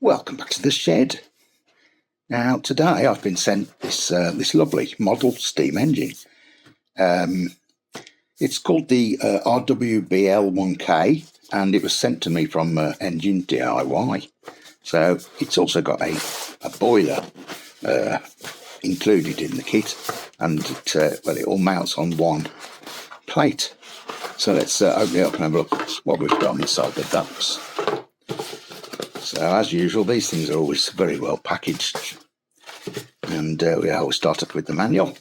Welcome back to the shed. Now today I've been sent this lovely model steam engine. It's called the RWBL1K, and it was sent to me from Engine DIY. So it's also got a boiler included in the kit, and it all mounts on one plate. So let's open it up and have a look at what we've got inside the ducts. So as usual, these things are always very well packaged, and we always start up with the manual,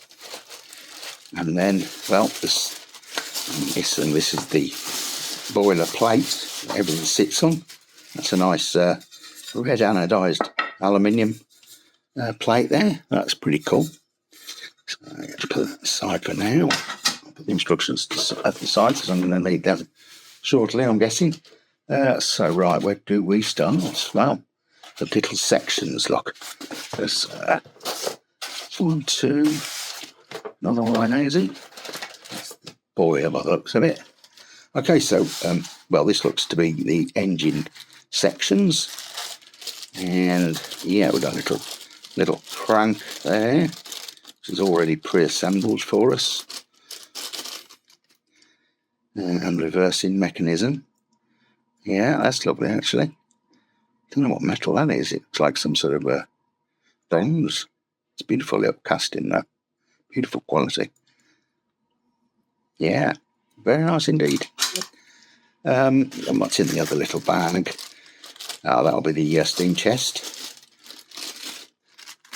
and then, well, this is the boiler plate everything sits on. That's a nice red anodised aluminium plate there. That's pretty cool. So I'm going to put that aside for now. I'll put the instructions at the side because I'm going to need them shortly, I'm guessing. So right, where do we start? Well, the little sections, look. There's 1, 2, another one, is it? That's the boiler by the looks of it. Okay, so, well, this looks to be the engine sections. And, yeah, we've got a little crank there, which is already pre-assembled for us. And reversing mechanism. Yeah, that's lovely, actually. Don't know what metal that is. It's like some sort of bronze. It's beautifully up casting, though. Beautiful quality. Yeah, very nice indeed. And what's in the other little bag? Oh, that'll be the steam chest.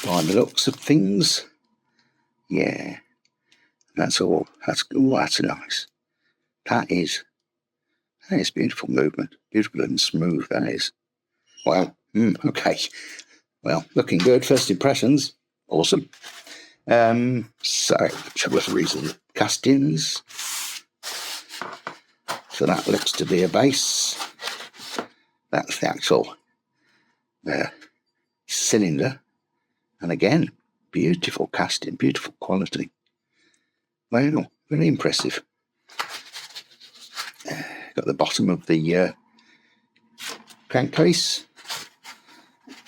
By the looks of things. Yeah, that's all. That's nice. That is beautiful movement. Beautiful and smooth, that is. Wow. Okay. Well, looking good. First impressions. Awesome. So, a couple of recent castings. So that looks to be a base. That's the actual cylinder. And again, beautiful casting, beautiful quality. Well, very impressive. Got the bottom of the crankcase.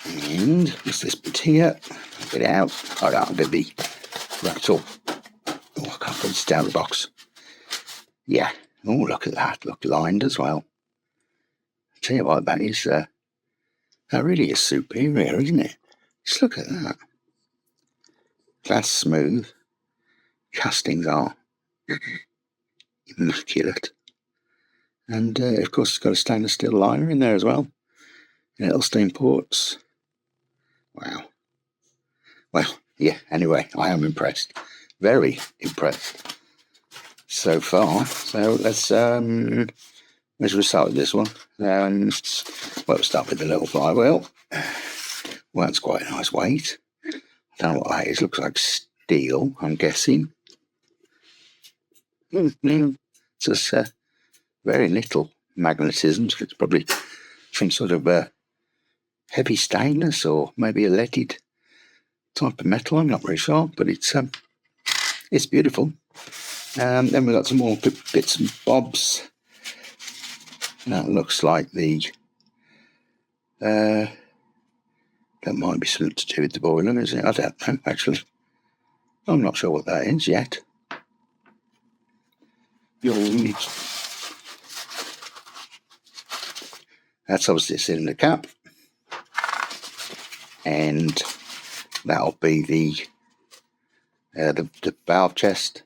And what's this bit here? Get it out. Oh, that'll be the rattle. Oh, I can't put this down the box. Yeah. Oh, look at that. Look, lined as well. I tell you what, that really is superior, isn't it? Just look at that. Glass smooth. Castings are immaculate. And, of course, it's got a stainless steel liner in there as well. Little steam ports. Wow. Well, yeah, anyway, I am impressed. Very impressed so far. So let's start with this one. Well, we'll start with the little flywheel. Well, it's quite a nice weight. I don't know what that is. Looks like steel, I'm guessing. It's just very little magnetism, so it's probably some sort of heavy stainless or maybe a leaded type of metal. I'm not very sure, but it's beautiful. Then we've got some more bits and bobs. That looks like that might be something to do with the boiler, is it? I don't know, actually. I'm not sure what that is yet. That's obviously a cylinder cap. And that'll be the valve chest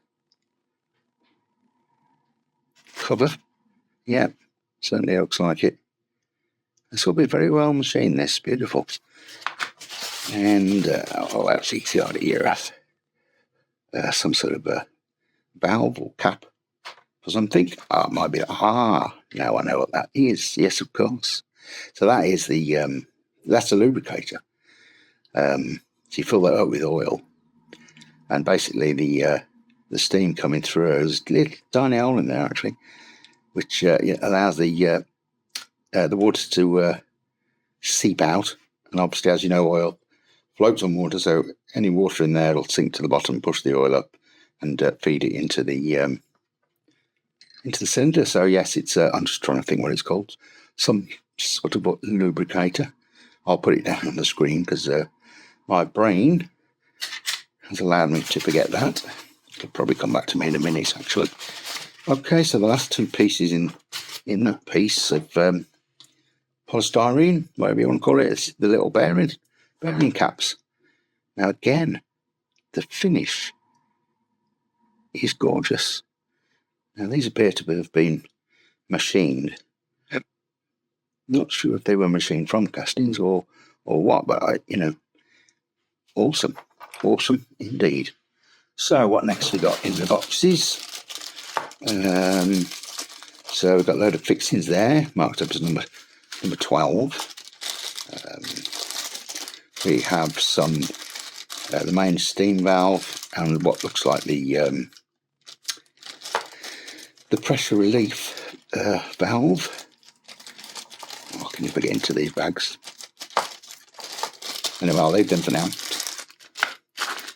cover. Yeah, certainly looks like it. This will be very well machined, this. Beautiful. And, actually, it's got here some sort of a valve or cap for something. Oh, it might be. Now I know what that is. Yes, of course. So that is that's a lubricator. So you fill that up with oil, and basically the steam coming through is a little tiny hole in there, actually, which allows the water to seep out. And obviously, as you know, oil floats on water, so any water in there will sink to the bottom, push the oil up, and feed it into the cylinder. So yes, it's I'm just trying to think what it's called. Some sort of lubricator. I'll put it down on the screen because my brain has allowed me to forget that. It'll probably come back to me in a minute, actually. Okay, so the last two pieces in the piece of polystyrene, whatever you want to call it, it's the little bearing caps. Now again, the finish is gorgeous. Now these appear to have been machined. Not sure if they were machined from castings or what, but awesome indeed. So what next we got in the boxes? So we've got a load of fixings there, marked up as number 12. We have some the main steam valve and what looks like the pressure relief valve. Oh, can you get into these bags? Anyway, I'll leave them for now.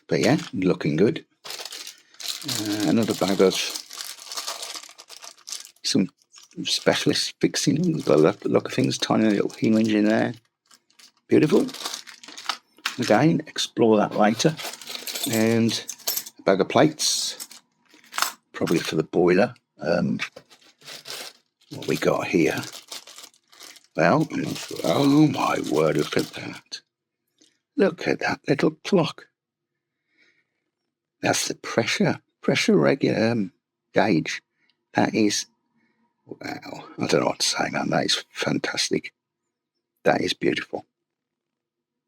But yeah, looking good. Another bag of some specialist fixing. The look of things, tiny little hinge in there. Beautiful. Again, explore that later. And a bag of plates, probably for the boiler. What we got here? Well, oh my word, look at that. Look at that little clock. That's the pressure regular gauge. That is, wow, I don't know what to say, man. That is fantastic. That is beautiful.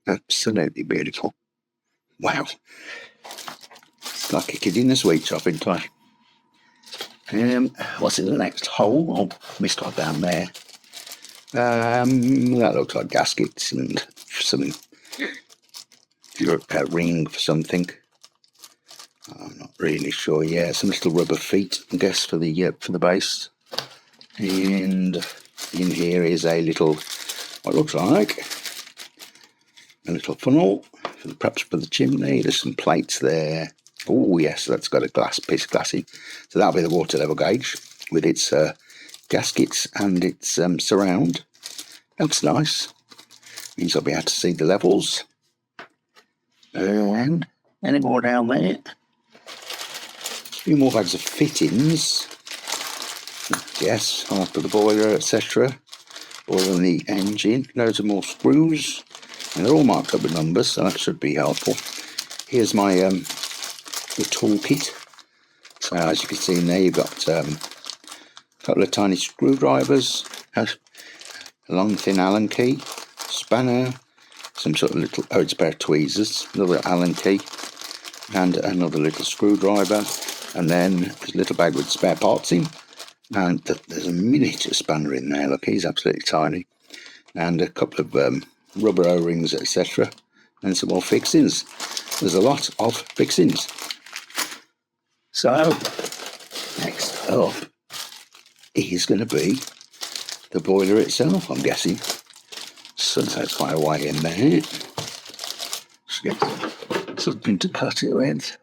Absolutely beautiful. Wow. It's like a kid in a sweet shop, isn't I? What's in the next hole? Oh, missed one down there. That looks like gaskets and some ring for something. I'm not really sure. Yeah, some little rubber feet, I guess, for the base. And in here is a little, what looks like a little funnel, perhaps for the chimney. There's some plates there. Oh yes, that's got a piece of glass in. So that'll be the water level gauge with its gaskets and its surround. That's nice. Means I'll be able to see the levels. And any more down there? A few more bags of fittings. Yes, after the boiler, etc. Boiler and the engine. Loads of more screws. And they're all marked up with numbers, so that should be helpful. Here's my the toolkit. So as you can see in there, you've got a couple of tiny screwdrivers, a long thin Allen key, spanner, some sort of little, it's a pair of tweezers, another Allen key, and another little screwdriver, and then a little bag with spare parts in, and there's a miniature spanner in there. Look, he's absolutely tiny, and a couple of rubber O-rings, etc., and some more fixings. There's a lot of fixings. So next up is going to be the boiler itself, I'm guessing. So that's quite a way in there. Let's get something to cut it with.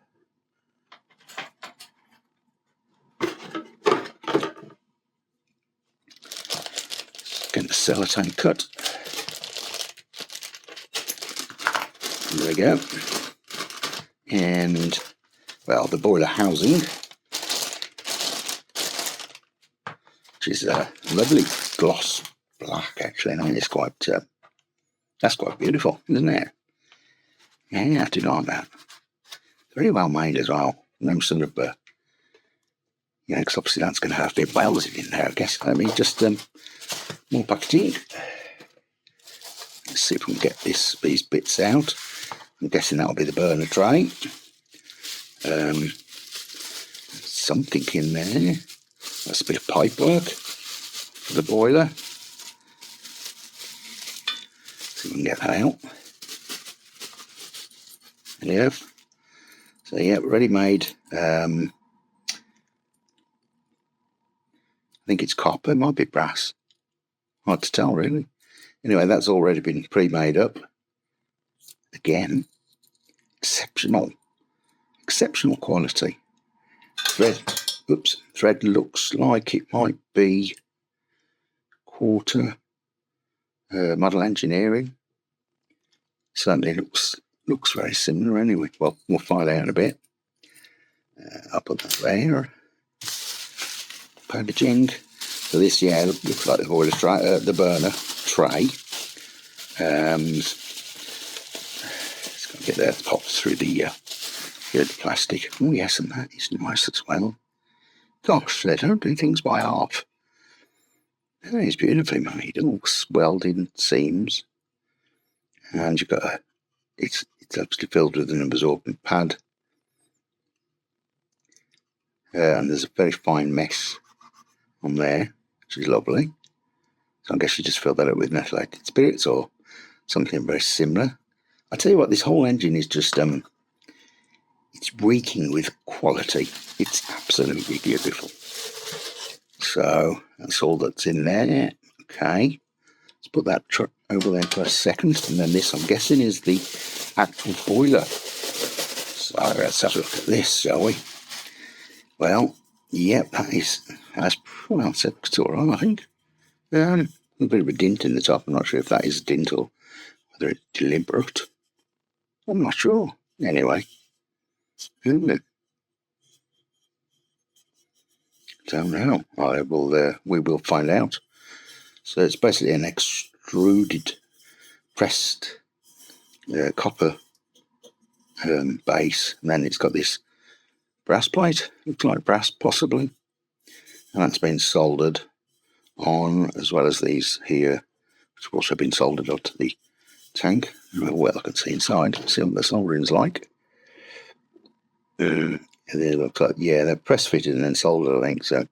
Get the sellotape cut. There we go. And, well, the boiler housing, which is a lovely gloss black, actually. I mean, it's quite, that's quite beautiful, isn't it? Yeah, you have to like that. Very well made as well. No sort of, because obviously that's going to have to be welded in there, I guess. I mean, just more packaging. Let's see if we can get these bits out. I'm guessing that'll be the burner tray. Something in there. That's a bit of pipe work for the boiler. See if we can get that out. Yeah. So yeah, ready made. I think it's copper, it might be brass. Hard to tell, really. Anyway, that's already been pre-made up. Again, exceptional quality. Thread looks like it might be quarter model engineering. certainly looks very similar anyway. Well, we'll find out in a bit. I'll put that there. Packaging. So this, yeah, looks like the boiler tray, the burner tray. It's going to get there, pops through the plastic. Oh yes, and that is nice as well. Gosh, they don't do things by half. That is beautifully made. It looks welded seams, and you've got it's obviously filled with an absorbent pad, and there's a very fine mesh on there, which is lovely. So I guess you just fill that up with methylated spirits or something very similar. I tell you what, this whole engine is just it's reeking with quality. It's absolutely beautiful. So that's all that's in there. Okay, let's put that over there for a second, and then this, I'm guessing, is the actual boiler. So let's have a look at this, shall we? Well, yep, that's well, it's all right, I think. A bit of a dint in the top. I'm not sure if that is a dint or whether it's deliberate. I'm not sure. Anyway, don't know. We will find out. So it's basically an extruded, pressed copper base, and then it's got this brass plate. Looks like brass, possibly, and that's been soldered on, as well as these here, which have also been soldered onto the tank. Well, I can see inside. See what the soldering's like. And they look like, yeah, they're press fitted and then soldered, I think. So,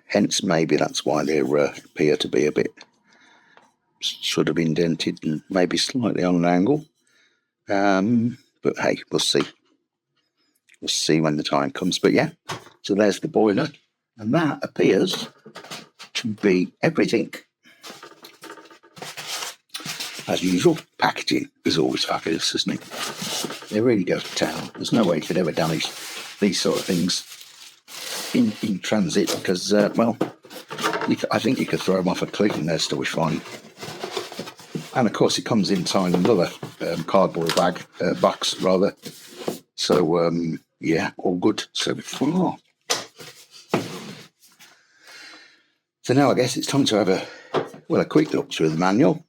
hence maybe that's why they appear to be a bit sort of indented and maybe slightly on an angle. But hey, we'll see. We'll see when the time comes. But yeah, so there's the boiler, and that appears to be everything. As usual, packaging is always fabulous, isn't it? They really go to town. There's no way you could ever damage these sort of things in transit, because, well, I think you could throw them off a cliff and they're still fine. And of course, it comes inside another cardboard box rather. So, yeah, all good so far. So now I guess it's time to have a quick look through the manual.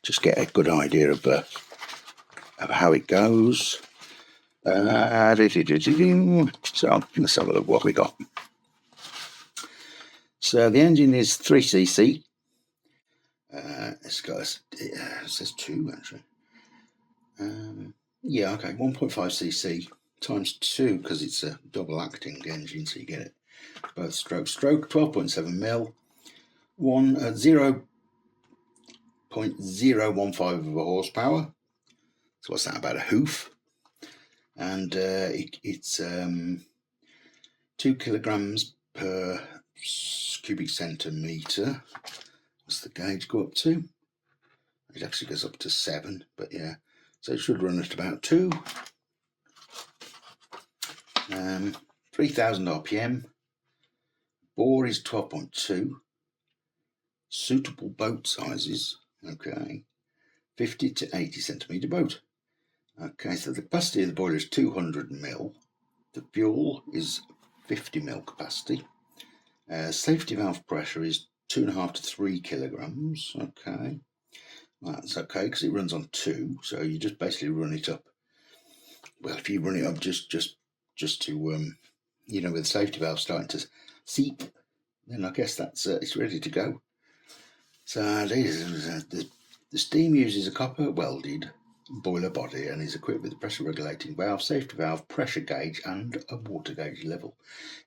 Just get a good idea of how it goes. So let's have a look what we got. So the engine is 3cc. It's got it says 2 actually. Yeah, okay, 1.5cc times 2 because it's a double acting engine, so you get it both stroke 12.7 mil, 0.015 of a horsepower. So what's that, about a hoof? And it's 2 kilograms per cubic centimetre. What's the gauge go up to? It actually goes up to 7, but yeah, so it should run at about 2. 3,000 RPM. Bore is 12.2. Suitable boat sizes. Okay, 50 to 80 centimetre boat. Okay, so the capacity of the boiler is 200 mil. The fuel is 50 mil capacity. Safety valve pressure is 2.5 to 3 kilograms. Okay, that's okay because it runs on 2, so you just basically run it up. Well, if you run it up just to you know, with the safety valve starting to seep, then I guess that's it's ready to go. So the steam uses a copper welded boiler body and is equipped with a pressure regulating valve, safety valve, pressure gauge and a water gauge level.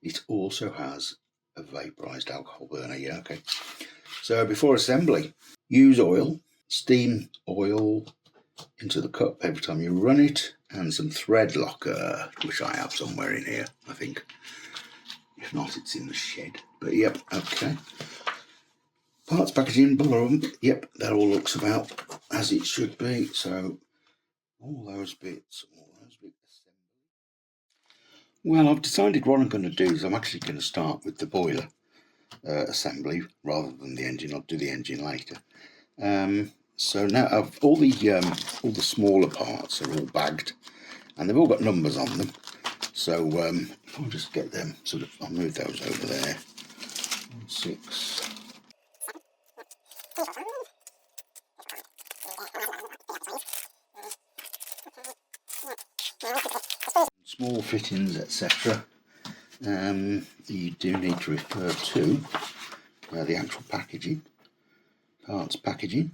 It also has a vaporized alcohol burner. Yeah, okay. So before assembly, use oil, steam oil into the cup every time you run it, and some thread locker, which I have somewhere in here, I think. If not, it's in the shed. But yep, okay. Parts, packaging, yep, that all looks about as it should be. So all those bits. Well, I've decided what I'm going to do is I'm actually going to start with the boiler assembly rather than the engine. I'll do the engine later. So now all the smaller parts are all bagged, and they've all got numbers on them. So I'll just get them I'll move those over there. 6. Small fittings, etc. You do need to refer to the actual packaging, parts packaging.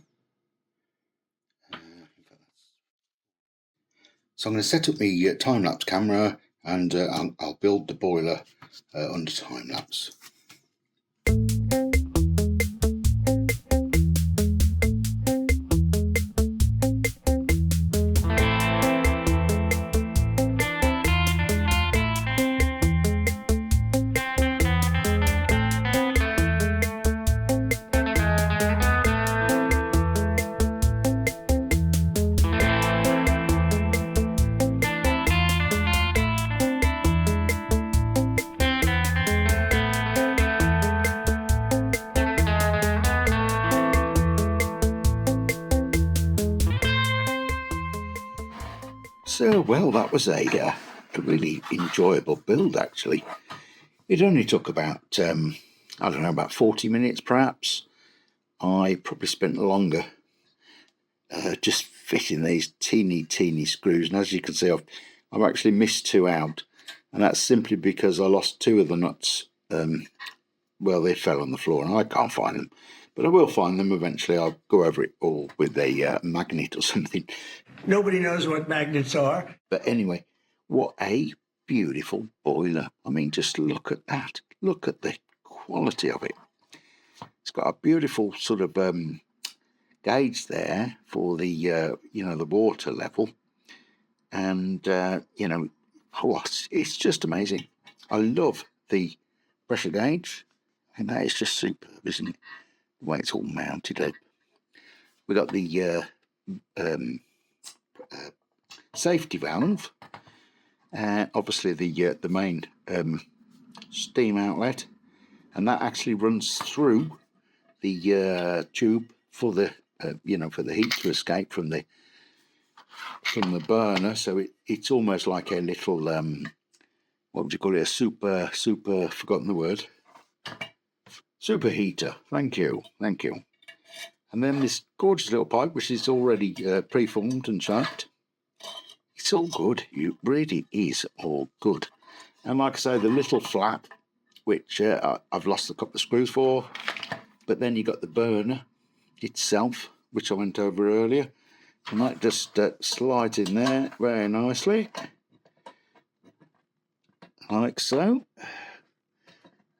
So I'm going to set up my time-lapse camera, and I'll build the boiler under time-lapse. So, well, that was a really enjoyable build, actually. It only took about, I don't know, about 40 minutes perhaps. I probably spent longer just fitting these teeny screws. And as you can see, I've actually missed 2 out. And that's simply because I lost 2 of the nuts. Well, they fell on the floor and I can't find them. But I will find them eventually. I'll go over it all with a magnet or something. Nobody knows what magnets are. But anyway, what a beautiful boiler. I mean, just look at that. Look at the quality of it. It's got a beautiful sort of gauge there for the, the water level. And, it's just amazing. I love the pressure gauge. And that is just superb, isn't it? The way it's all mounted up. We got the safety valve, obviously the main steam outlet, and that actually runs through the tube for the for the heat to escape from the burner. So it's almost like a little what would you call it? A super forgotten the word. Superheater. Thank you. And then this gorgeous little pipe, which is already preformed and shaped. It's all good. It really is all good. And like I say, the little flap, which I've lost a couple of screws for, but then you got the burner itself, which I went over earlier. And that just slides in there very nicely, like so.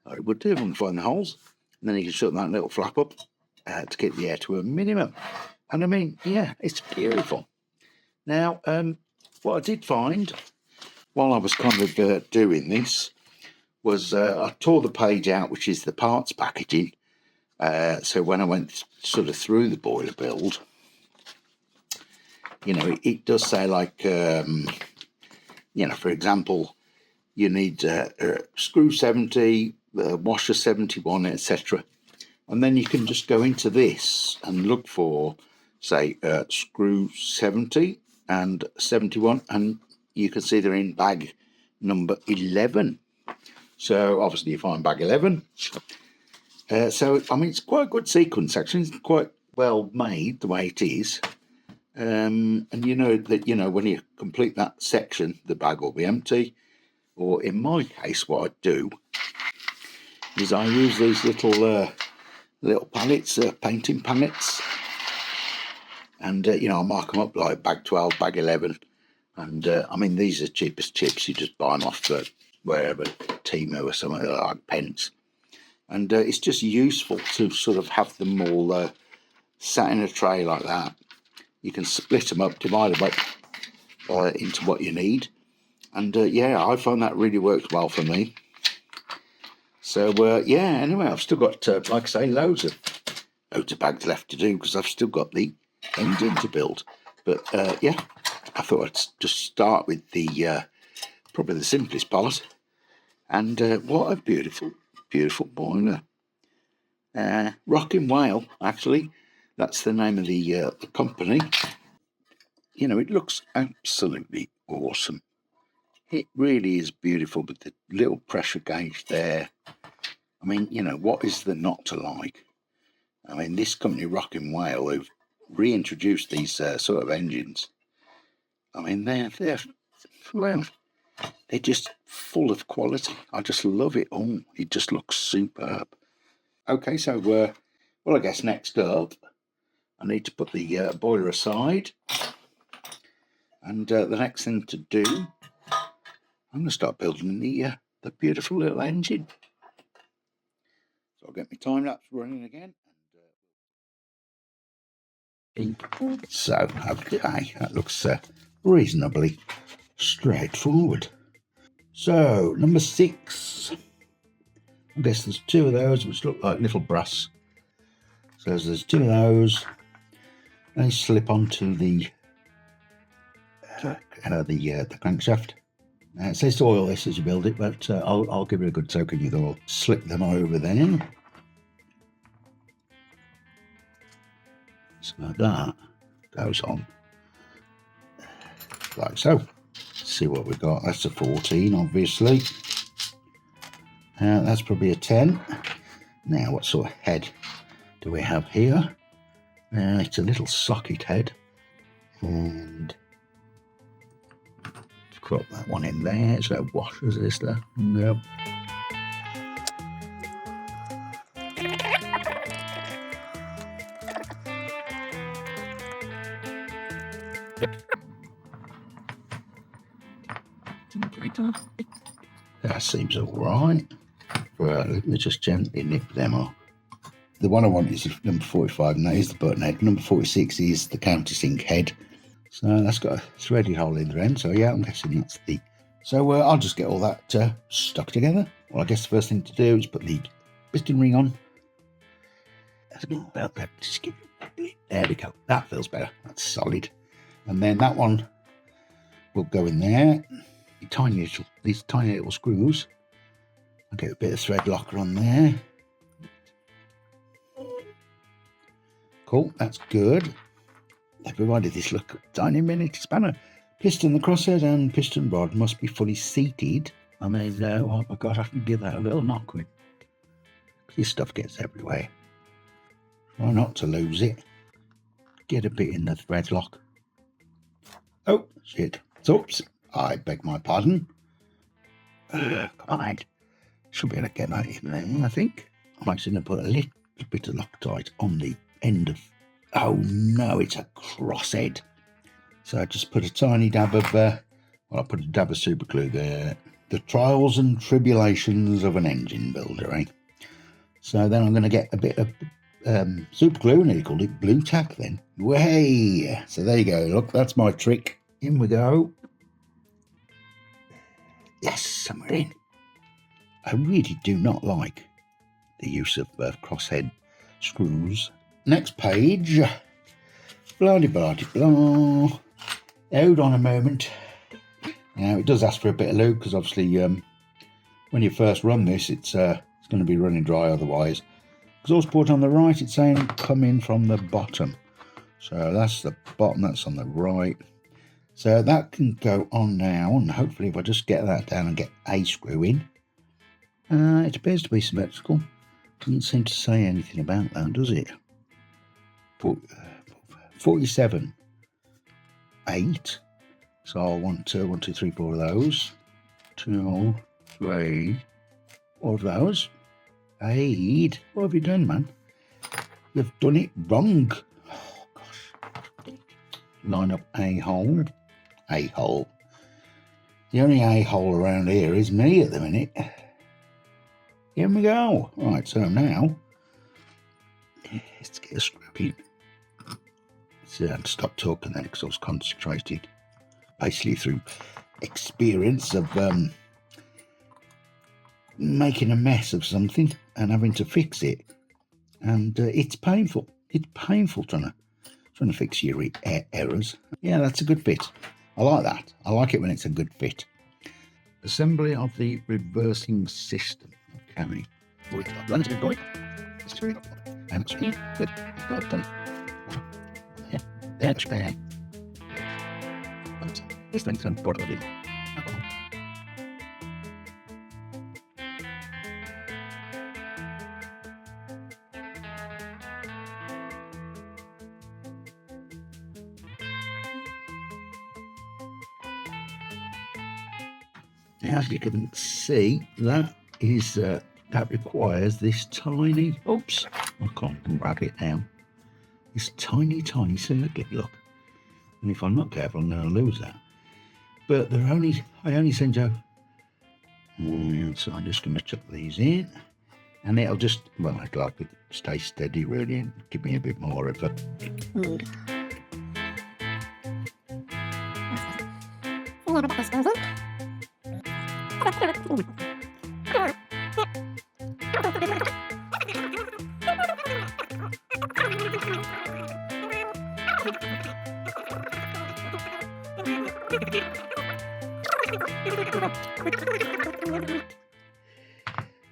I would do if I can find the holes. And then you can shut that little flap up to keep the air to a minimum. And I mean, yeah, it's beautiful. Now, what I did find while I was kind of doing this was I tore the page out, which is the parts packaging. So when I went sort of through the boiler build, it does say like, for example, you need screw 70, washer 71, etc. And then you can just go into this and look for, say, screw 70 and 71, and you can see they're in bag number 11. So obviously you find bag 11. So, I mean, it's quite a good sequence, actually. It's quite well made the way it is. And you know that, when you complete that section, the bag will be empty. Or in my case, what I do is I use these little pallets, painting pallets. And, I mark them up like bag 12, bag 11. And, I mean, these are cheap as chips. You just buy them off wherever, Temu or something, like pence. And it's just useful to sort of have them all sat in a tray like that. You can split them up, divide them up into what you need. And, I find that really works well for me. So, anyway, I've still got, like I say, loads of bags left to do because I've still got the engine to build. But, I thought I'd just start with the probably the simplest part. And what a beautiful, beautiful boiler. Rocking whale, actually. That's the name of the company. You know, it looks absolutely awesome. It really is beautiful, but the little pressure gauge there. I mean, you know, what is there not to like? I mean, this company, Rockin' Whale, who've reintroduced these sort of engines. I mean, well, they're just full of quality. I just love it all. It just looks superb. Okay, so well, I guess next up, I need to put the boiler aside, and the next thing to do, I'm going to start building the beautiful little engine. So I'll get my time lapse running again. So, okay, that looks reasonably straightforward. So, number 6. I guess there's 2 of those which look like little brass. So there's 2 of those. They slip onto the crankshaft. It says to oil this as you build it, but I'll give it a good soak and you'll slip them over then. So that goes on like so. Let's see what we've got. That's a 14, obviously. That's probably a 10. Now, what sort of head do we have here? It's a little socket head, and crop that one in there. So washers is there? No. That seems all right. Well, let me just gently nip them off. The one I want is number 45, and that is the button head. Number 46 is the countersink head. So that's got a threaded hole in the end. So yeah, I'm guessing that's the... So I'll just get all that stuck together. Well, I guess the first thing to do is put the piston ring on. That's a bit about that. Just give it. There we go. That feels better. That's solid. And then that one will go in there. These tiny little screws. I'll get a bit of thread locker on there. Cool, that's good. They provided this little tiny mini spanner. Piston, the crosshead and piston rod must be fully seated. I mean, oh my God, I can give that a little knock with. This stuff gets everywhere. Try not to lose it. Get a bit in the thread lock. Oh, shit. Oops, I beg my pardon. Come on. Should be able to get that in there, I think. I'm actually going to put a little bit of Loctite on the end of... Oh no, it's a crosshead. So I just put a tiny dab of... I put a dab of super glue there. The trials and tribulations of an engine builder, eh? So then I'm going to get a bit of super glue, and he called it blue tack then. Way! So there you go. Look, that's my trick. In we go. Yes, and we're in. I really do not like the use of crosshead screws. Next page. Blah-de-blah-de-blah. Hold on a moment. Now, it does ask for a bit of lube, because obviously when you first run this, it's going to be running dry otherwise. Exhaust port on the right, it's saying come in from the bottom. So that's the bottom, that's on the right. So that can go on now, and hopefully if I just get that down and get a screw in. It appears to be symmetrical. Doesn't seem to say anything about that, does it? 47. 8. So I'll want 1, 2, 3, 4 of those. 2, 3, 4 of those. 8. What have you done, man? You've done it wrong. Oh, gosh. Line up a hole. A hole. The only a hole around here is me at the minute. Here we go. Right, so now let's get a screw in. So I stop talking then, because I was concentrated basically through experience of making a mess of something and having to fix it, and it's painful. It's painful trying to fix your errors. Yeah, that's a good fit. I like that. I like it when it's a good fit. Assembly of the reversing system. Okay. That's bad. This thing's unfortunately. As you can see, that is that requires this tiny. Oops, I can't grab it now. This tiny circuit. Look, and if I'm not careful, I'm going to lose that. But I only send you. So I'm just going to chuck these in, and it'll just, well, I'd like it to stay steady really, and give me a bit more of it.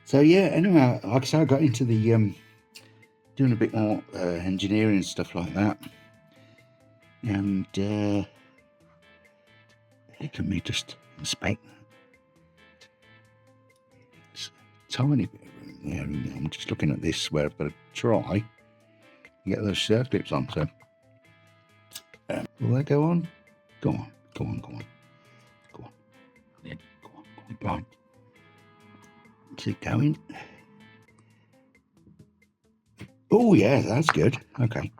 So yeah, anyway, like I say, I got into the doing a bit more engineering and stuff like that, and let me just inspect it's a tiny bit of room there. I'm just looking at this where I've got to try to get those circlips on. So will they go on? Go on. Yeah, go on. Is it going? Oh yeah, that's good. Okay.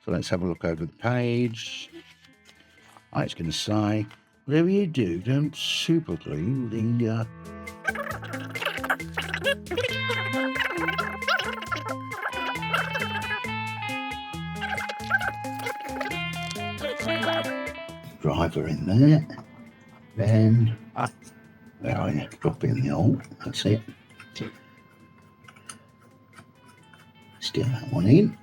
So let's have a look over the page. It's going to say, whatever you do, don't super glue the driver in there. Then there I drop in the hole. That's it. Stick that one in.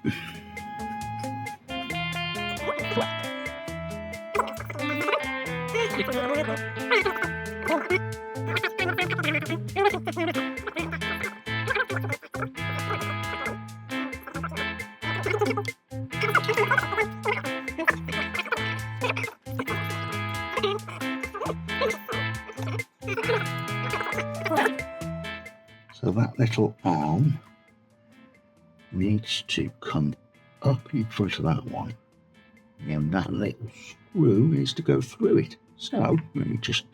So that little arm needs to come up in front of that one, and that little screw needs to go through it. So let me just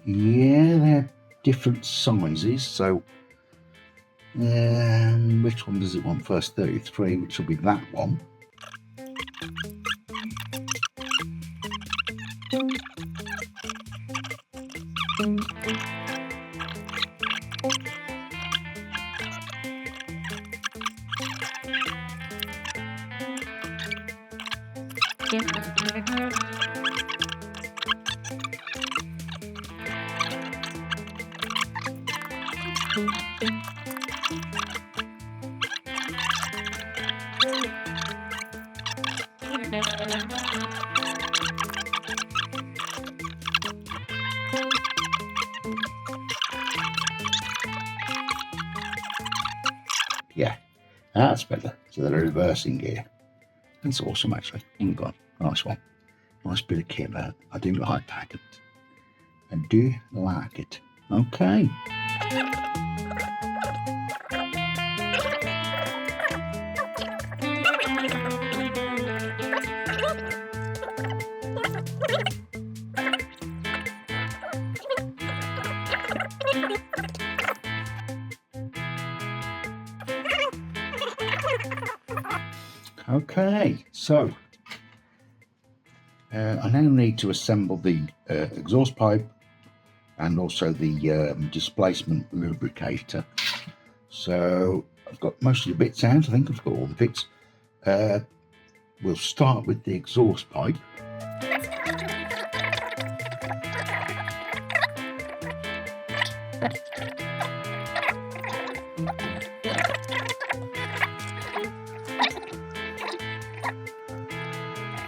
yeah, they're different sizes, so which one does it want first? 33, which will be that one. Yeah, that's better. So they're reversing gear. That's awesome, actually. Oh my God, nice one. Nice bit of kit there. I do like that. I do like it. Okay. Okay, so I now need to assemble the exhaust pipe and also the displacement lubricator. So I've got most of the bits out. I think I've got all the bits. We'll start with the exhaust pipe.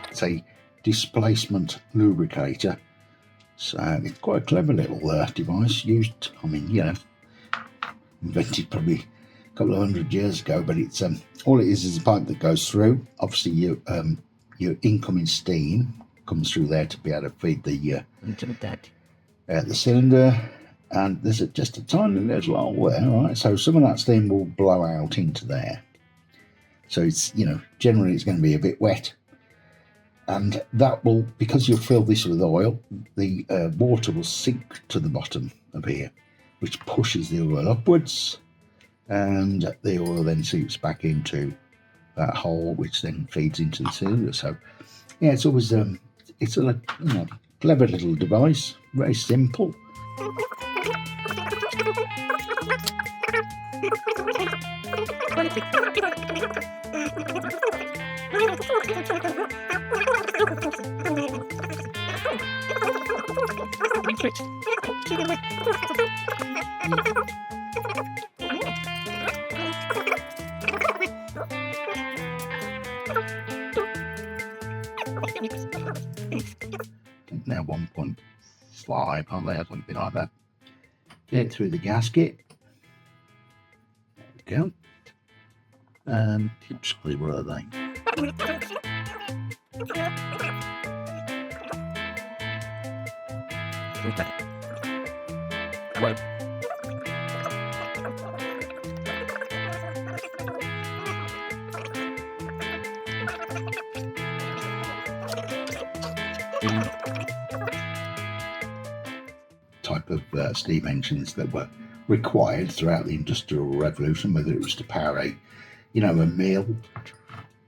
It's a displacement lubricator, so it's quite a clever little device used, I mean, you know, invented probably a couple of 100 years ago, but it's all it is a pipe that goes through. Obviously your incoming steam comes through there to be able to feed the cylinder, and there's just a tiny little hole there, right? So some of that steam will blow out into there. So it's, you know, generally it's going to be a bit wet. And that will, because you'll fill this with oil, the water will sink to the bottom of here, which pushes the oil upwards, and the oil then seeps back into that hole, which then feeds into the cylinder. So, yeah, it's always it's a, you know, clever little device, very simple. Now 1.5, aren't they? Something like that. Get it through the gasket. There we go. And typically, where are they? Well, type of steam engines that were required throughout the Industrial Revolution, whether it was to power a, you know, a mill,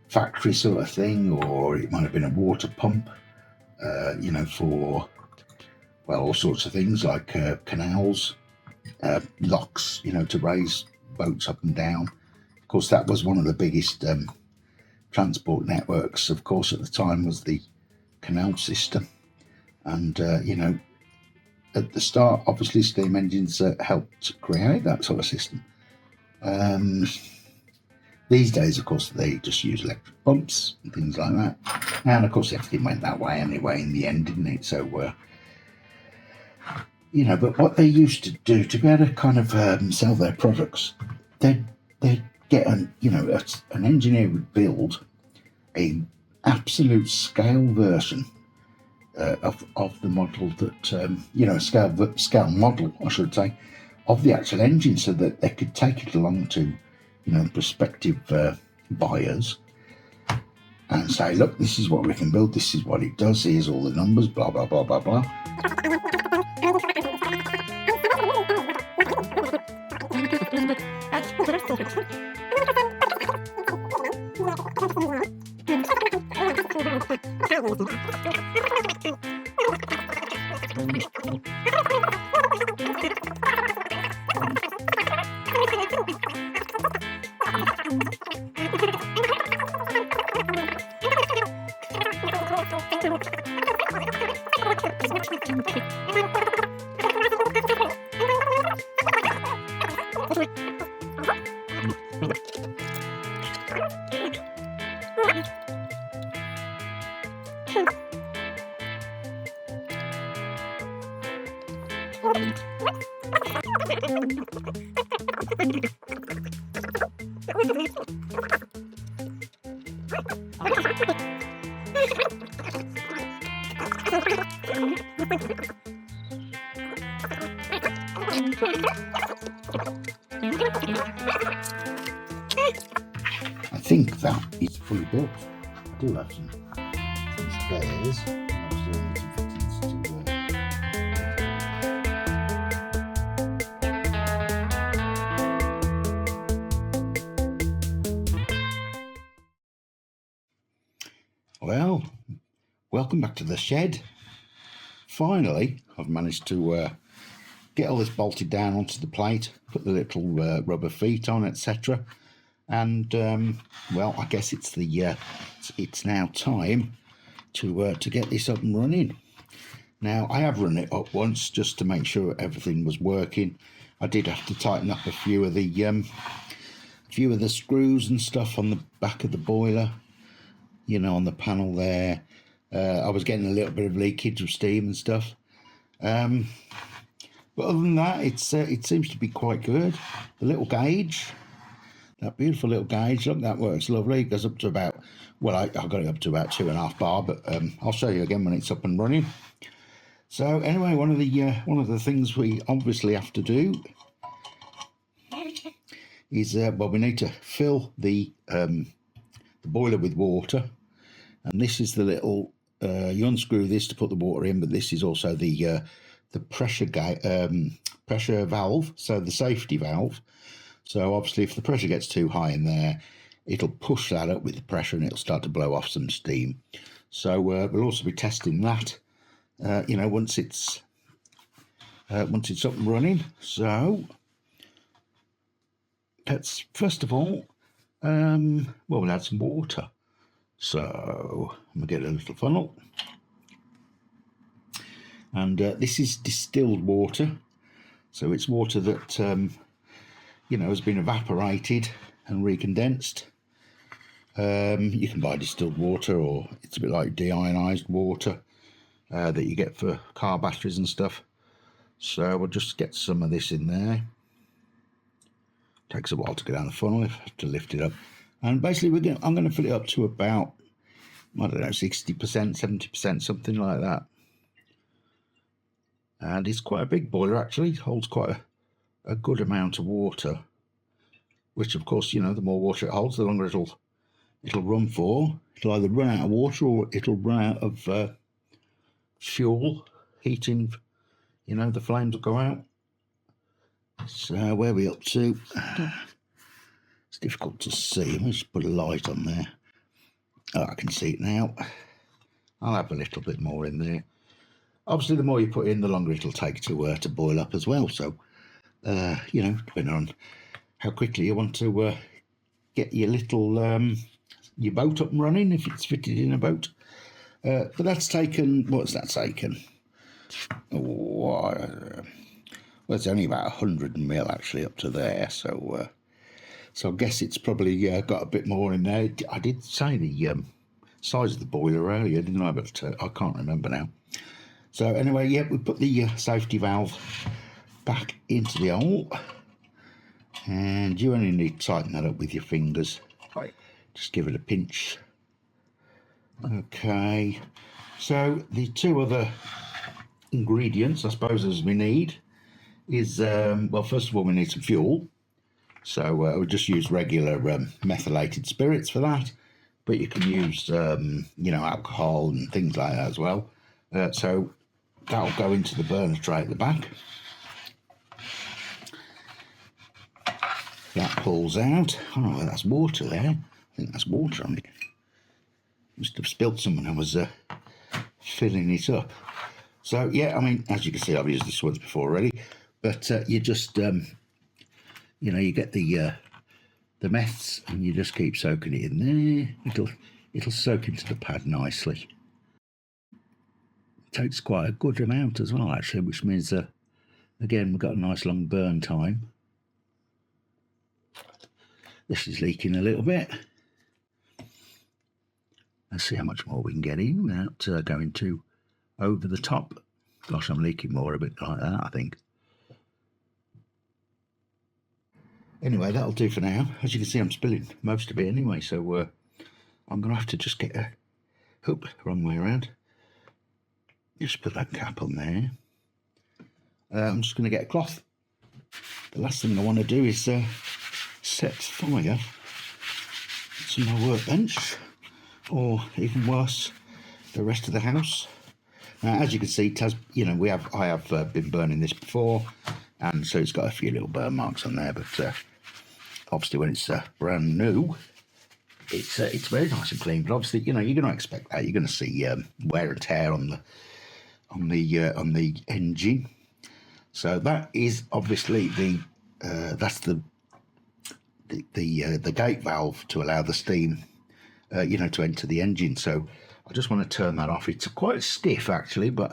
factory sort of thing, or it might have been a water pump, you know, for, well, all sorts of things like canals, locks, you know, to raise boats up and down. Of course, that was one of the biggest transport networks, of course, at the time, was the canal system. And, you know, at the start, obviously, steam engines helped create that sort of system. These days, of course, they just use electric pumps and things like that. And, of course, everything went that way anyway in the end, didn't it? So, you know, but what they used to do to be able to kind of sell their products, they'd get an engineer would build a absolute scale version of the model that, you know, scale model, I should say, of the actual engine, so that they could take it along to, you know, prospective buyers and say, look, this is what we can build, this is what it does, here's all the numbers, blah, blah, blah, blah, blah. I think that is fully built. I do have some spares. Obviously, I need some fittings to Well, welcome back to the shed. Finally, I've managed to get all this bolted down onto the plate, put the little rubber feet on, etc. And well, I guess it's now time to get this up and running. Now, I have run it up once just to make sure everything was working. I did have to tighten up a few of the screws and stuff on the back of the boiler, you know, on the panel there. I was getting a little bit of leakage of steam and stuff. But other than that, it seems to be quite good. The little gauge, that beautiful little gauge, look, that works lovely. It goes up to about, well, I got it up to about 2.5 bar, but I'll show you again when it's up and running. So anyway, one of the things we obviously have to do is, well, we need to fill the boiler with water, and this is the little, you unscrew this to put the water in, but this is also the pressure valve, so the safety valve. So obviously if the pressure gets too high in there, it'll push that up with the pressure and it'll start to blow off some steam. So we'll also be testing that, you know, once it's up and running. So let's first of all, well, we'll add some water. So I'm gonna get a little funnel, and this is distilled water. So it's water that you know, has been evaporated and recondensed. You can buy distilled water, or it's a bit like deionized water that you get for car batteries and stuff. So we'll just get some of this in there. Takes a while to get down the funnel, to lift it up. And basically I'm going to fill it up to about, I don't know, 60%, 70%, something like that. And it's quite a big boiler actually, it holds quite a good amount of water, which of course, you know, the more water it holds, the longer it'll run for. It'll either run out of water or it'll run out of fuel, heating, you know, the flames will go out. So where are we up to? It's difficult to see. Let's just put a light on there. Oh, I can see it now. I'll have a little bit more in there. Obviously, the more you put in, the longer it'll take to boil up as well. So, you know, depending on how quickly you want to get your little your boat up and running, if it's fitted in a boat. But that's taken. What's that taken? Well, it's only about 100 mil actually up to there. So, so I guess it's probably got a bit more in there. I did say the size of the boiler earlier, didn't I? But I can't remember now. So anyway, yeah, we put the safety valve back into the hole, and you only need to tighten that up with your fingers. Right. Just give it a pinch. Okay. So the two other ingredients, I suppose, as we need is, well, first of all, we need some fuel. So we'll just use regular methylated spirits for that, but you can use, you know, alcohol and things like that as well. So that'll go into the burner tray at the back. That pulls out. Oh, that's water there. I think that's water on it. Must have spilt some when I was filling it up. So yeah, I mean, as you can see, I've used this once before already, but you just, you know, you get the meths and you just keep soaking it in there. It'll soak into the pad nicely. It takes quite a good amount as well, actually, which means, again, we've got a nice long burn time. This is leaking a little bit. Let's see how much more we can get in without going too over the top. Gosh, I'm leaking more, a bit like that, I think. Anyway, that'll do for now. As you can see, I'm spilling most of it anyway, so I'm going to have to just get a... Oop, wrong way around. Just put that cap on there. I'm just going to get a cloth. The last thing I want to do is set fire to my workbench, or even worse, the rest of the house. Now, as you can see, it has, you know, I have been burning this before, and so it's got a few little burn marks on there. But obviously, when it's brand new, it's very nice and clean. But obviously, you know, you're going to expect that. You're going to see wear and tear on the engine. So that is obviously that's the gate valve to allow the steam, to enter the engine. So I just want to turn that off. It's quite stiff actually, but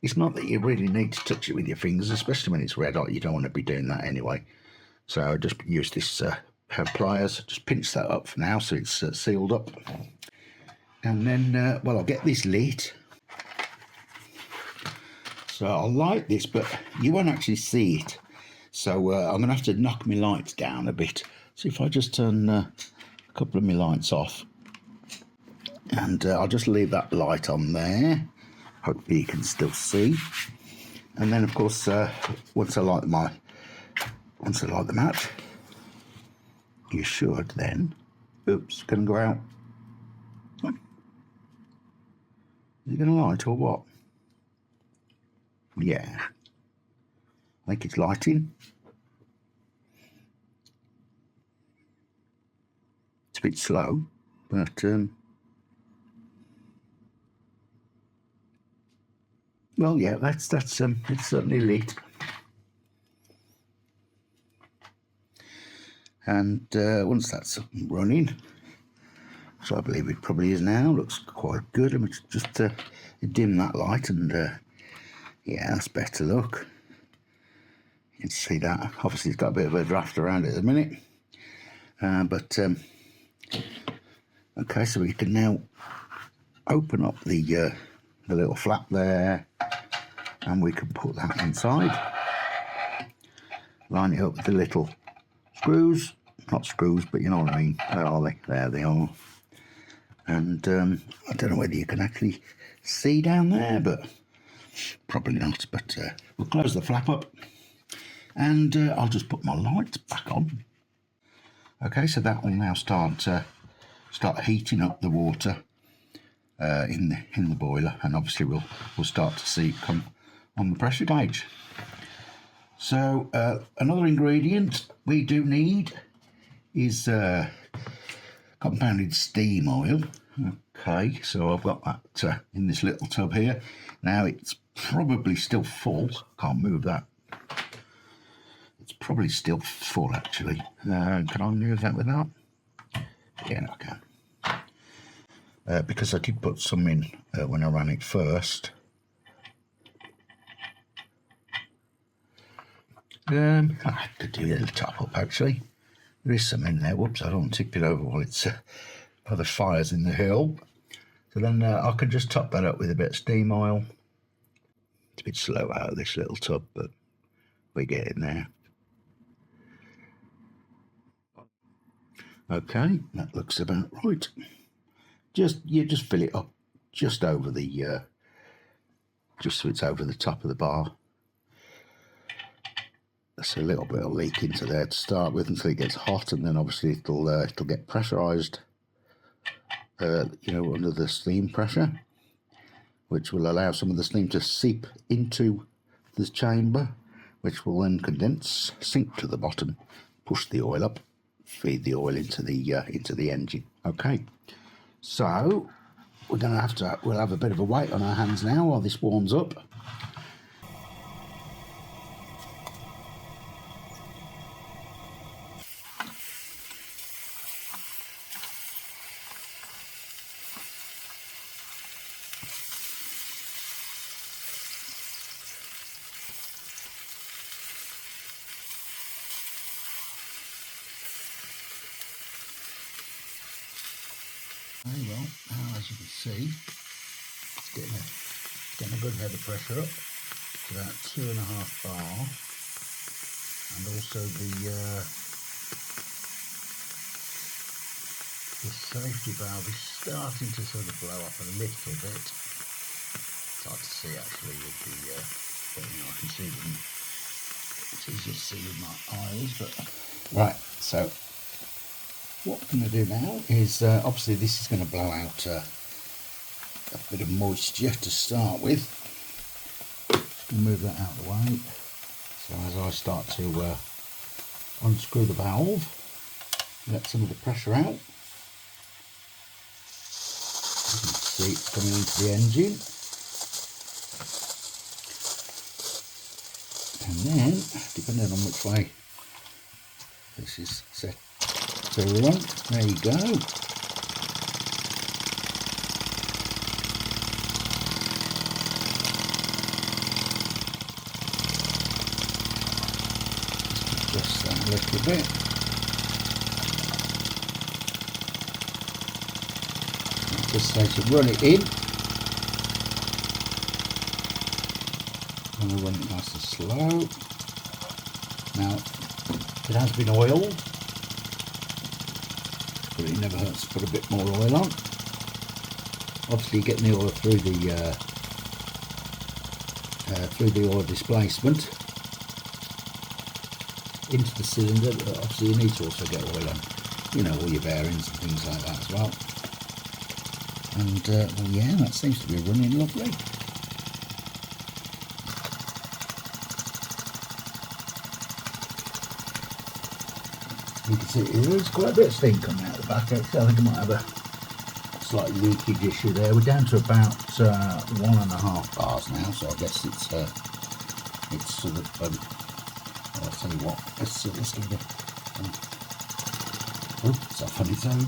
it's not that you really need to touch it with your fingers, especially when it's red hot. You don't want to be doing that anyway. So I just use this pair of pliers, just pinch that up for now so it's sealed up. And then, I'll get this lit. So I'll light this, but you won't actually see it. So I'm going to have to knock my lights down a bit. So if I just turn a couple of my lights off, and I'll just leave that light on there. Hopefully you can still see. And then, of course, once I light them out, you should then. Oops, going to go out. Is it going to light or what? Yeah, I think it's lighting. It's a bit slow, but well, yeah, that's it's certainly lit. And once that's up and running, so I believe it probably is now, looks quite good. Let me just dim that light, and yeah, that's better. Look, you can see that. Obviously, it's got a bit of a draft around it at the minute, but okay. So we can now open up the little flap there, and we can put that inside. Line it up with the little screws. Not screws, but you know what I mean. Where are they? There they are. And I don't know whether you can actually see down there, but probably not. But we'll close the flap up, and I'll just put my lights back on. Okay, so that will now start heating up the water in the boiler, and obviously we'll start to see it come on the pressure gauge. So another ingredient we do need is compounded steam oil. Okay, so I've got that in this little tub here. Now it's probably still full. Can't move that. It's probably still full actually. Can I move that without? Yeah, I can. Because I did put some in when I ran it first. I could do a little top up actually. There is some in there. Whoops, I don't tip it over while it's while the fire's in the hill. So then I can just top that up with a bit of steam oil. It's a bit slow out of this little tub, but we get in there. Okay, that looks about right. You just fill it up just over the just so it's over the top of the bar. That's a little bit of leak into there to start with until it gets hot, and then obviously it'll get pressurized, under the steam pressure, which will allow some of the steam to seep into the chamber, which will then condense, sink to the bottom, push the oil up, feed the oil into the engine. Okay, so we'll have a bit of a wait on our hands now while this warms up. Very well, now as you can see, it's getting a good head of pressure up to about 2.5 bar, and also the safety valve is starting to sort of blow up a little bit. It's hard to see actually with the, but I can see them. It's easy to see with my eyes, but right. So what we're going to do now is obviously this is going to blow out a bit of moisture to start with. Just going to move that out of the way. So as I start to unscrew the valve, let some of the pressure out. You can see it's coming into the engine. then, depending on which way this is set to run, there you go. Just that a little bit. Just say to run it in. And we'll run it nice and slow. Now, it has been oiled, but it never hurts to put a bit more oil on. Obviously, getting the oil through the oil displacement into the cylinder. Obviously, you need to also get oil on, you know, all your bearings and things like that as well. And well, yeah, that seems to be running lovely. You can see there's quite a bit of steam coming out of the back. Actually, I think I might have a slight leakage issue there. We're down to about 1.5 bars now, so I guess it's sort of. I'll tell you what. Let's give it a. Oh, it's off on its own.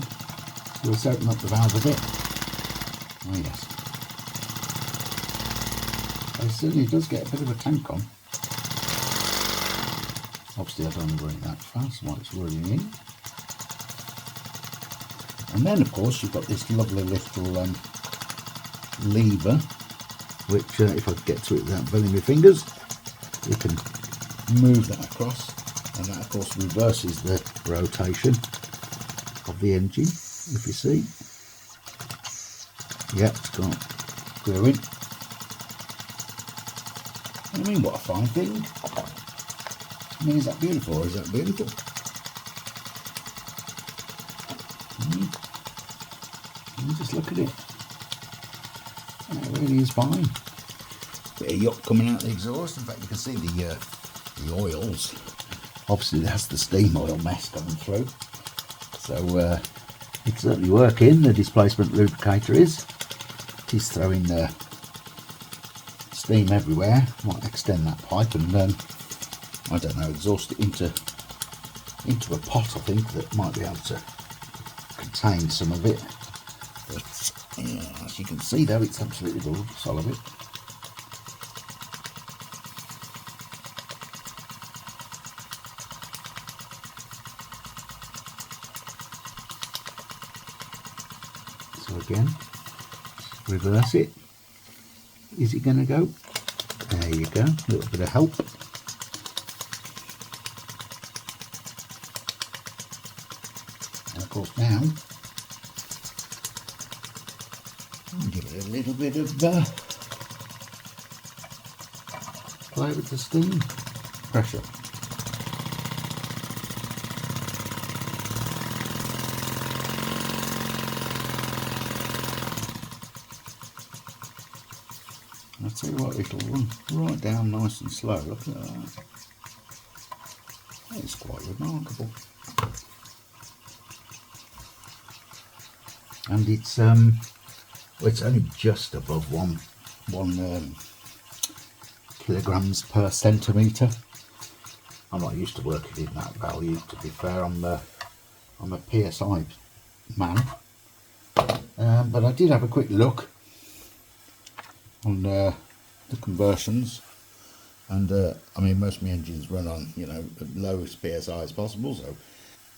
Let's open up the valve a bit. Oh yes. It certainly does get a bit of a tank on. Obviously I don't want to run it that fast while it's running in. And then of course you've got this lovely little lever, which if I get to it without burning my fingers, you can move that across, and that of course reverses the rotation of the engine, if you see. Yep, it's gone going. I mean, what a fine thing. I mean, is that beautiful or is that beautiful? Just look at it. It really is fine. Bit of yuck coming out of the exhaust. In fact, you can see the oils. Obviously, that's the steam oil mess coming through. So it's certainly working. The displacement lubricator is. It is throwing steam everywhere. Might extend that pipe and I don't know, exhaust it into a pot, I think, that might be able to contain some of it. But yeah, as you can see though, it's absolutely gorgeous, all of it. So again, reverse it. Is it going to go? There you go, a little bit of help. And of course now, I'll give it a little bit of play with the steam pressure. I'll tell you what, it'll run right down nice and slow. Look at that. It's quite remarkable. And it's well, it's only just above one kilograms per centimetre. I'm not used to working in that value, to be fair. I'm a PSI man, but I did have a quick look on the conversions, and I mean, most of my engines run on, you know, the lowest PSI as possible. So,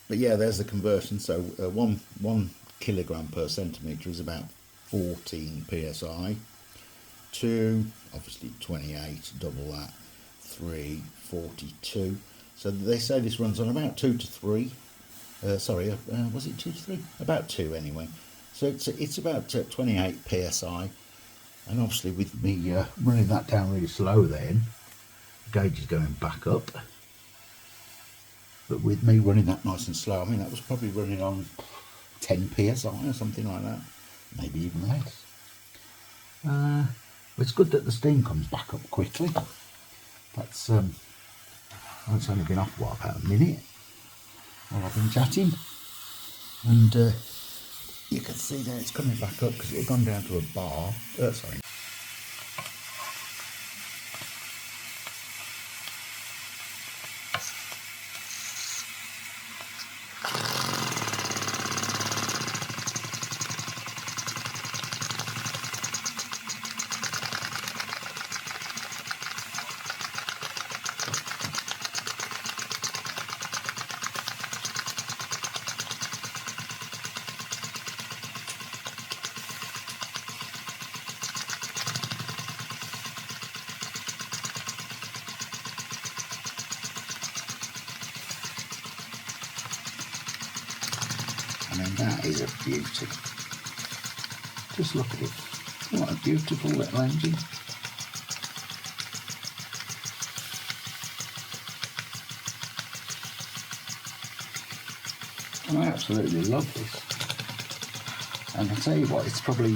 but yeah, there's the conversion. So one kilogram per centimetre is about 14 PSI. 2, obviously 28, double that. 3, 42. So they say this runs on about 2 to 3. Sorry, was it 2 to 3? About 2 anyway. So it's about 28 PSI. And obviously with me running that down really slow then, the gauge is going back up. But with me running that nice and slow, I mean, that was probably running on 10 PSI or something like that. Maybe even less. It's good that the steam comes back up quickly. That's it's only been off, what, about a minute while I've been chatting. And you can see there it's coming back up because it had gone down to a bar. Sorry. I mean, that is a beauty. Just look at it. What a beautiful little engine. I absolutely love this. And I tell you what, it's probably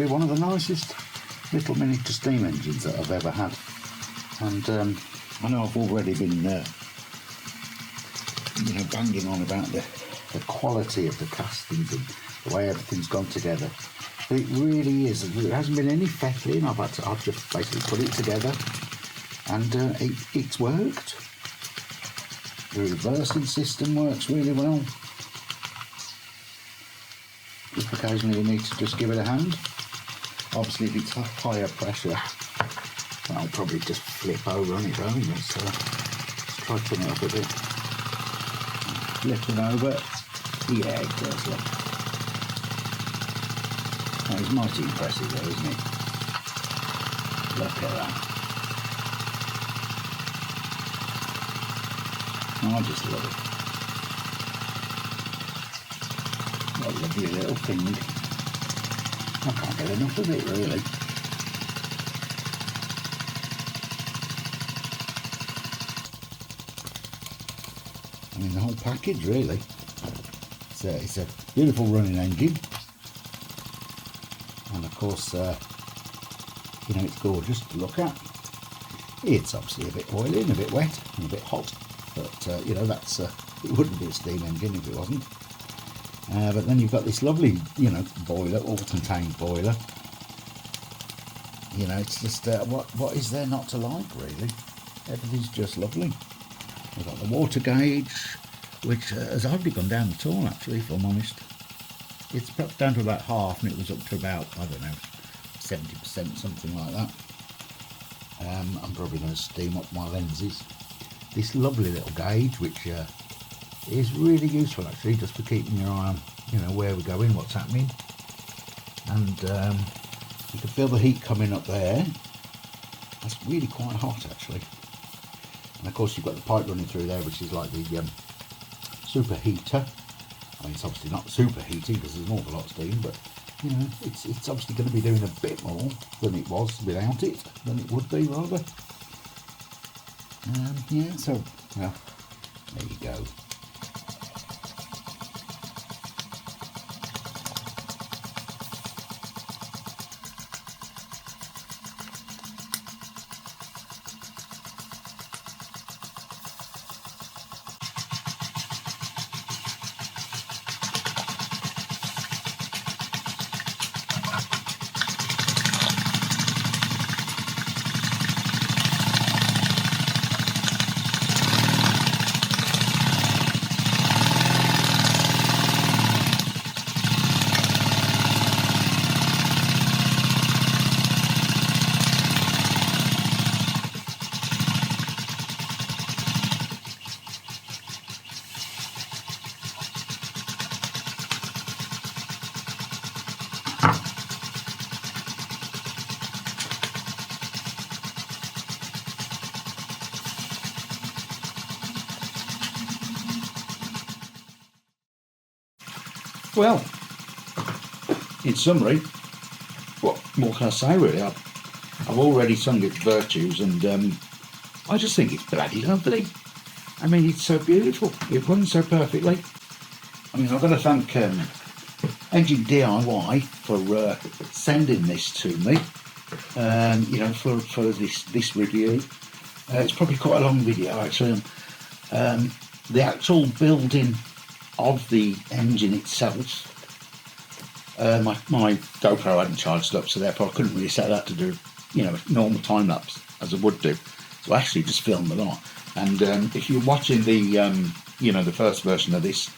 one of the nicest little miniature steam engines that I've ever had. And I know I've already been, banging on about the quality of the castings and the way everything's gone together. But it really is. There hasn't been any fettling. I've just basically put it together, and it's worked. The reversing system works really well. If occasionally you need to just give it a hand. Obviously, if it's higher pressure, that'll probably just flip over on its own. Let's try to turn it up a bit. Flipping over. Yeah, it does. Look. That is mighty impressive, though, isn't it? Look at that. I just love it. What a lovely little thing. I can't get enough of it, really. I mean, the whole package, really. It's a beautiful running engine. And of course, it's gorgeous to look at. It's obviously a bit oily and a bit wet and a bit hot. But, that's it wouldn't be a steam engine if it wasn't. But then you've got this lovely, boiler, auto-contained boiler. It's just, what is there not to like, really? Everything's just lovely. We've got the water gauge, which has hardly gone down at all, actually, if I'm honest. It's perhaps down to about half, and it was up to about, 70%, something like that. I'm probably going to steam up my lenses. This lovely little gauge, which is really useful, actually, just for keeping your eye on, where we're going, what's happening. And you can feel the heat coming up there. That's really quite hot, actually. And of course, you've got the pipe running through there, which is like the superheater. I mean, it's obviously not superheating because there's an awful lot of steam, but it's obviously going to be doing a bit more than it was without it, than it would be rather. So well, there you go. Well, in summary, what more can I say, really? I've already sung its virtues, and I just think it's bloody lovely. I mean, it's so beautiful. It runs so perfectly. I mean, I've got to thank Engine DIY for sending this to me. For this review. It's probably quite a long video, actually. The actual building of the engine itself, my GoPro hadn't charged up, so therefore I couldn't really set that to do normal time lapse as I would do, so I actually just filmed a lot. And if you're watching the the first version of this,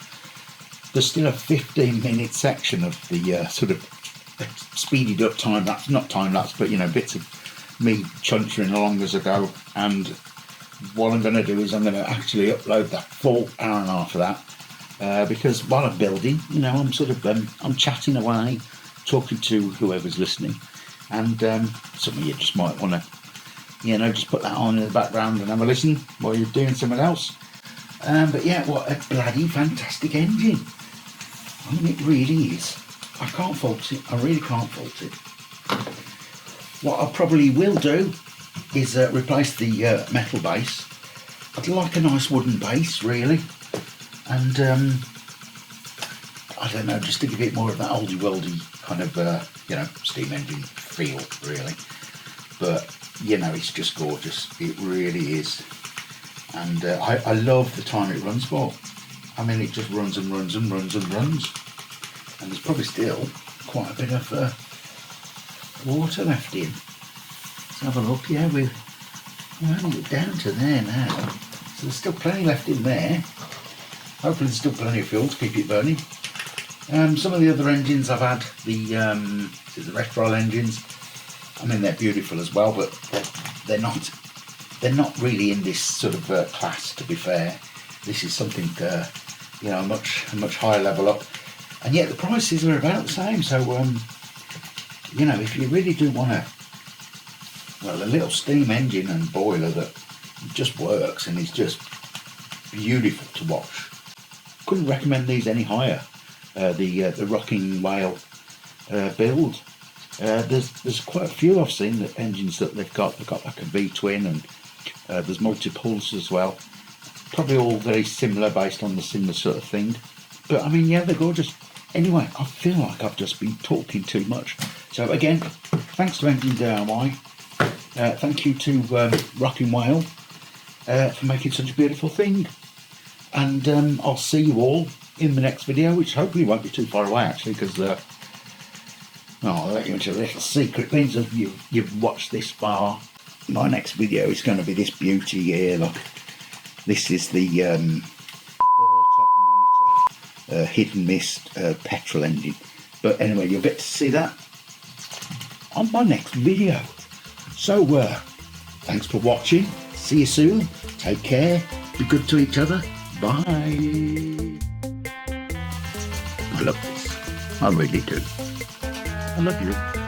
there's still a 15-minute section of the sort of speeded up time lapse, not time lapse, but bits of me chuntering along as I go. And what I'm going to do is I'm going to actually upload that full hour and a half of that. Because while I'm building, I'm sort of I'm chatting away, talking to whoever's listening, and some of you just might want to, just put that on in the background and have a listen while you're doing something else. But yeah, what a bloody fantastic engine! I mean, it really is. I can't fault it. I really can't fault it. What I probably will do is replace the metal base. I'd like a nice wooden base, really. And I don't know, just to give it more of that oldie worldy kind of, steam engine feel, really. But, it's just gorgeous. It really is. And I love the time it runs for. I mean, it just runs and runs and runs and runs. And there's probably still quite a bit of water left in. Let's have a look. Yeah, we're only down to there now. So there's still plenty left in there. Hopefully there's still plenty of fuel to keep it burning. Some of the other engines I've had, the retro engines, I mean, they're beautiful as well, but they're not really in this sort of class, to be fair. This is something, a much higher level up. And yet the prices are about the same. So, if you really do want a little steam engine and boiler that just works and is just beautiful to watch, couldn't recommend these any higher. The Rocking Whale build. There's quite a few I've seen that engines that they've got like a V-twin, and there's multiples as well. Probably all very similar, based on the similar sort of thing. But I mean, yeah, they're gorgeous. Anyway, I feel like I've just been talking too much. So again, thanks to Engine DIY. Thank you to Rocking Whale for making such a beautiful thing. And I'll see you all in the next video, which hopefully won't be too far away, actually, because I'll let you into a little secret. Means if you've watched this far, my next video is going to be this beauty here. Look, this is the top monitor hidden mist petrol engine. But anyway, you'll get to see that on my next video. So thanks for watching. See you soon. Take care. Be good to each other. Bye. I love this. I really do. I love you.